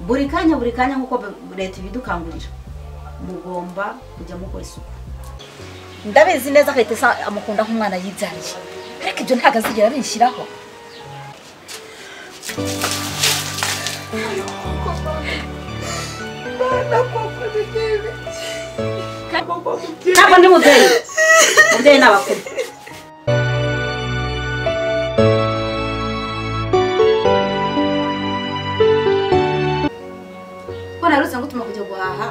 buri kanya nkuko leta ibidukangurira mugomba kujya mukora isuku. Ndabizi neza ko leta amukunda nk'umwana yibyariye ariko ibyo ntago azigera binshyiraho. Ntabwo ndi mubyeyi n'abakuru. Ko narutse ngutuma kujya guhaha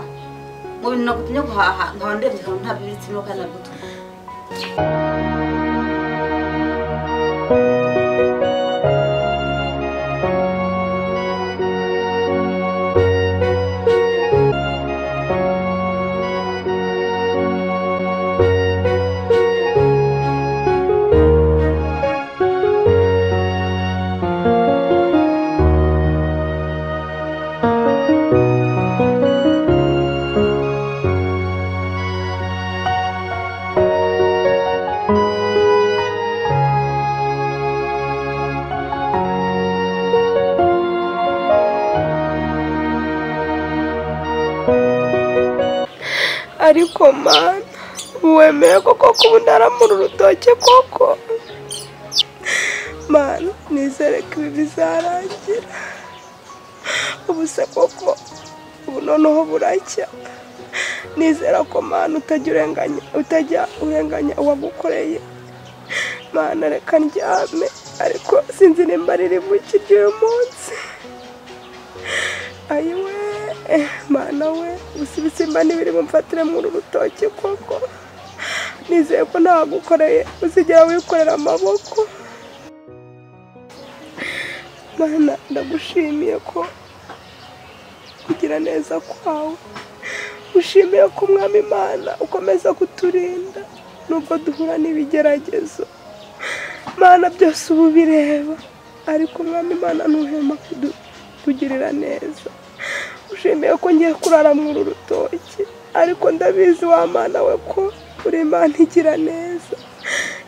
mu bintu nagutumye guhaha nkaba ndebye ahantu nta bibitse no kandi nagutuma. Ariko mana wemeye koko kubundara mu rutoke koko mana nizere ko ibi bizarangira ubu se koko ubu noneho buracya nizera ko mana utajya urenganya uwagukoreye mana reka ndyame ariko sinzi nimba riri buki ry'uyu munsi ayiwe mana we usibisimba nibiri mumfatire mu rutoke koko nizeye ko nagukoreye uzigera wikorera amaboko mana ndagushimiye ko kugira neza kwawe ushimiye ko umwami Imana ukomeza kuturinda nubwo duhura n'ibigeragezo mana byose ubu bireba ariko umwami Imana ntuhema kutugirira neza ushimiye ko ngiye kurara mu rutoki ariko ndabizi wa mana we ko uri Imana igira neza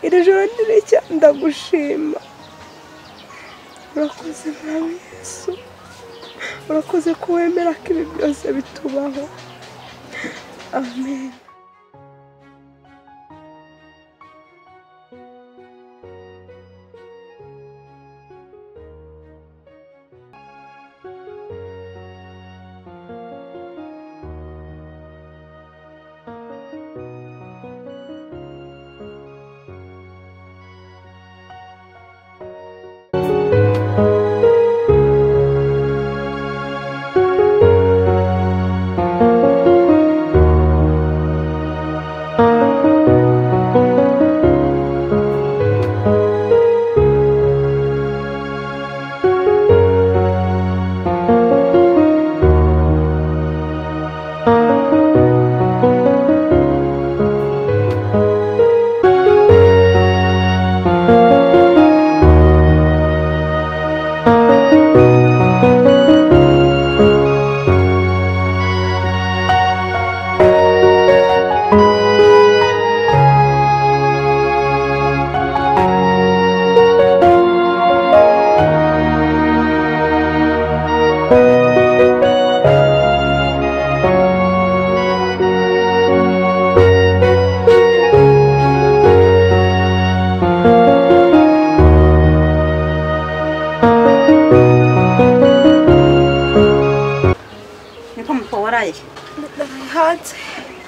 iri joro ntiricya ndagushima urakoze mwami Yesu urakoze ko wemera ko ibi byose bitubaho amen.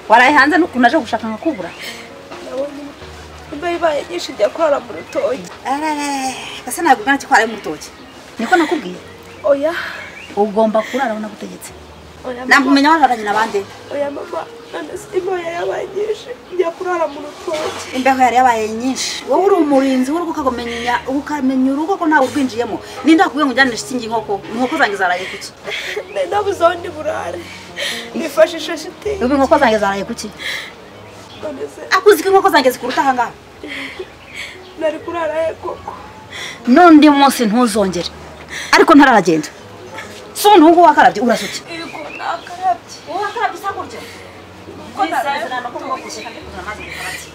Waraye hanze n'ukuntu aje gushaka nkakubura. Imbe ibaye nyinshi njya kurara mu rutoki. Ese nagubwana cyo kwara mu rutoki. Niko nakubwiye. Oya. Ugomba kurara aho nagutegetse. Oya. Namumenya wararanye nabande. Oya mama, none imbe yabaye nyinshi njya kurara mu rutoki. Imbe yabaye nyinshi. Wowe uri umurinzi w'urugo ukamenya urugo ko ntawe urwinjiyemo. Ninda kubuye ngo njyanishe singi inkoko zanjye zaraye kuki. Ndabuzondi burare. Nifashisha shiti. Ubu inkoko zanjye zaraye kuki. Akuzi ko inkoko zanjye zikuruta hanga. Nari kurara koko. Nundi munsi ntuzongere. Ariko ntararagenda. So ntungu wakarabye urasuki. Yego nakarabye. Wakarabye sakurya. Ko ndazana no kumukosha kandi kuzamaze karabye.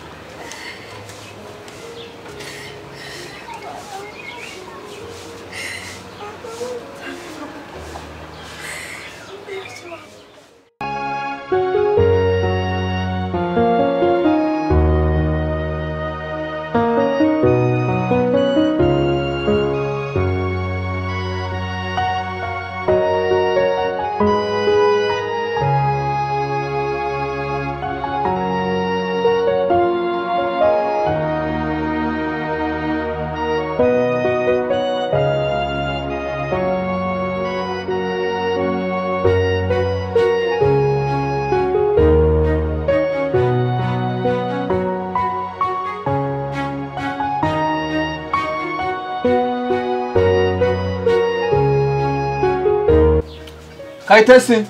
Kayite se?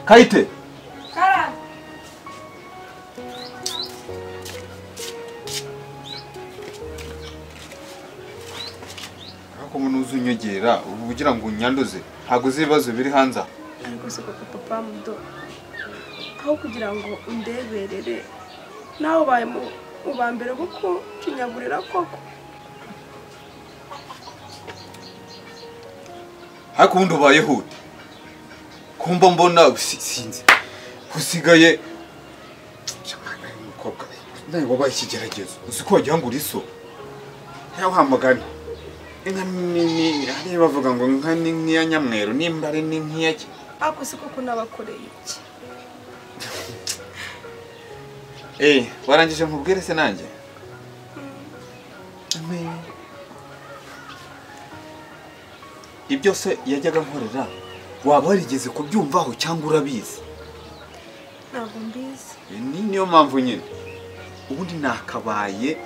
Kayite? Karame. Ako umuntu uzunyogera ugira ngo unyanduze. Ntago uzi ibibazo biri hanze. Ariko se papa mudo. Aho kugira ngo undeberere nawe ubaye mu ubambere kuko kinyagurira koko. Ariko ubundi ubaye hute. Kumba mbona sinzi. Usigaye chamana umukobwa. Nawe wabaye ikigeragezo. Uzi ko wagira ngo uri so. Yawe hamagana. Inka nini ari bavuga ngo inka ni nk'iya Nyamweru nimba ari ni nk'iya ki. Ako se koko nabakoreye iki? Warangije nkubwire se nanjye? Ibyo se yajyaga nkorera waba warigeze kubyumvaho cyangwa urabizi? Ntabwo mbizi. Niyo mpamvu nyine ubundi nakabaye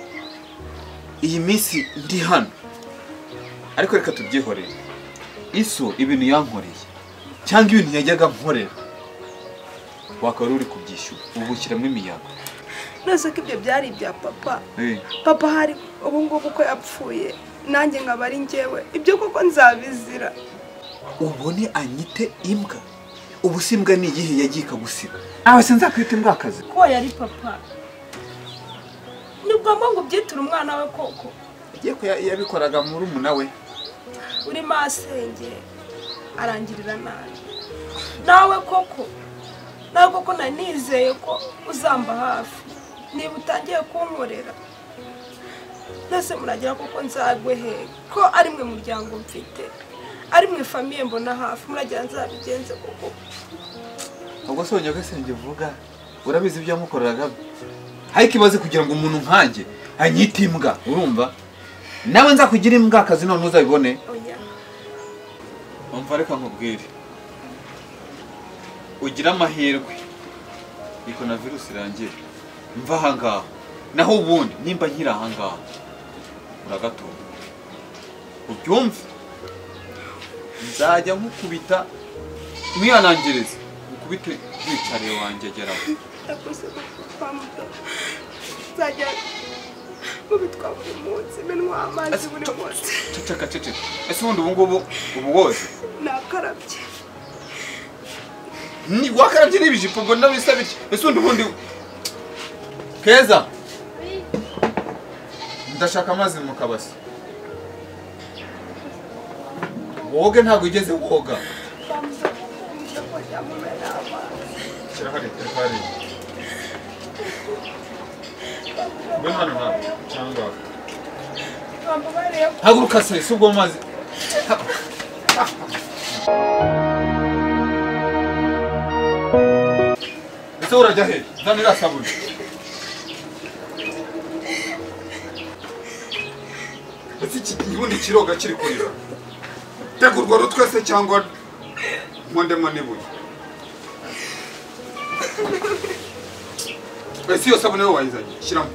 iyi minsi ndi hano, ariko reka tubyihorere. Iso ibintu yankoreye cyangwa ibintu yajyaga nkorera wakaba uri kubyishyura ubu ushyiramo imiyaga. Nose ko ibyo byari ibya papa. Papa hari ubu ngubu ko yapfuye nanjye nkaba ari njyewe, ibyo koko nzabizira. Ubone anyite imbwa, ubu simbwa ni igihe yagiye kagusiga. Aho se nzakwita imbwa akazi Ko yari papa. Nubwo ngo byitura umwana we koko. Agiye ko yabikoraga muri umuna we. Uri masenge arangirira nabi. Nawe koko nanizeye ko uzamba hafi. Niba utangiye kunkorera nase muragira koko nzagwe he ko ari mwe muryango mfite, ari mwe famiye mbona hafi, muragira nzabigenze koko. Ubwo sonye ko senge vuga urabizi ibyo yamukoreraga. Ariko ibaze kugira ngo umuntu nkanjye anyite imbwa, urumva? Nawe nzakugira imbwa akazi none uzabibone. Oya. Umva reka nkubwire. Ugira amahirwe. Iko na virusi irangiye. Mva hangaha. Naho ubundi nimba nkira hangaha. Uragatura. Ubyumve. Nzajya nkukubita mwiyanangiriza. Ukubite wicare wanjye geraho. Takose papa muto. Nzajya mubitwa buri munsi menwa amazi buri munsi. Ceceka. Ese ubundi ubu ngubu wose Nakarabye. Ni wakarabye n'ibijipo ngo ndabisabye. Ese ubundi Keza. Ndashaka amazi mu kabasi. Woge ntabwo ugeze woga. Kirahari. Bwana hano cyangwa. Haguruka se subwo amazi. Ese urajya he? Zanira sabuni. Ese ikibundi kiroga kiri kurira. Tegurwa rutwese cyangwa mwondemo nibuye. Ese yo sabuni we wayizanye shiramo.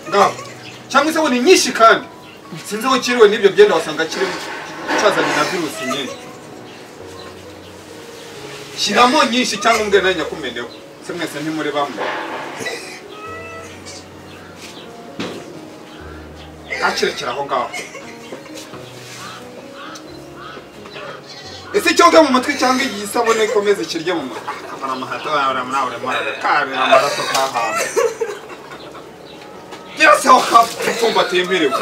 Ngaho. Cyangwa isabuni nyinshi kandi sinzi aho kiriwe n'ibyo byenda wasanga kiri cyazanye na virusi nyinshi. Shiramo nyinshi cyangwa mbwe nanya kumendeho. Se mwese ntimuri bamwe. Akirekera aho ngaho. Ese cyoga mu matwi cyangwa igisabone komeze kirye mu matwi. Akana amahato yawe muraure mara kare amaraso kahamba. Yose wakapfumba temerewe.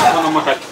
Akana amahato.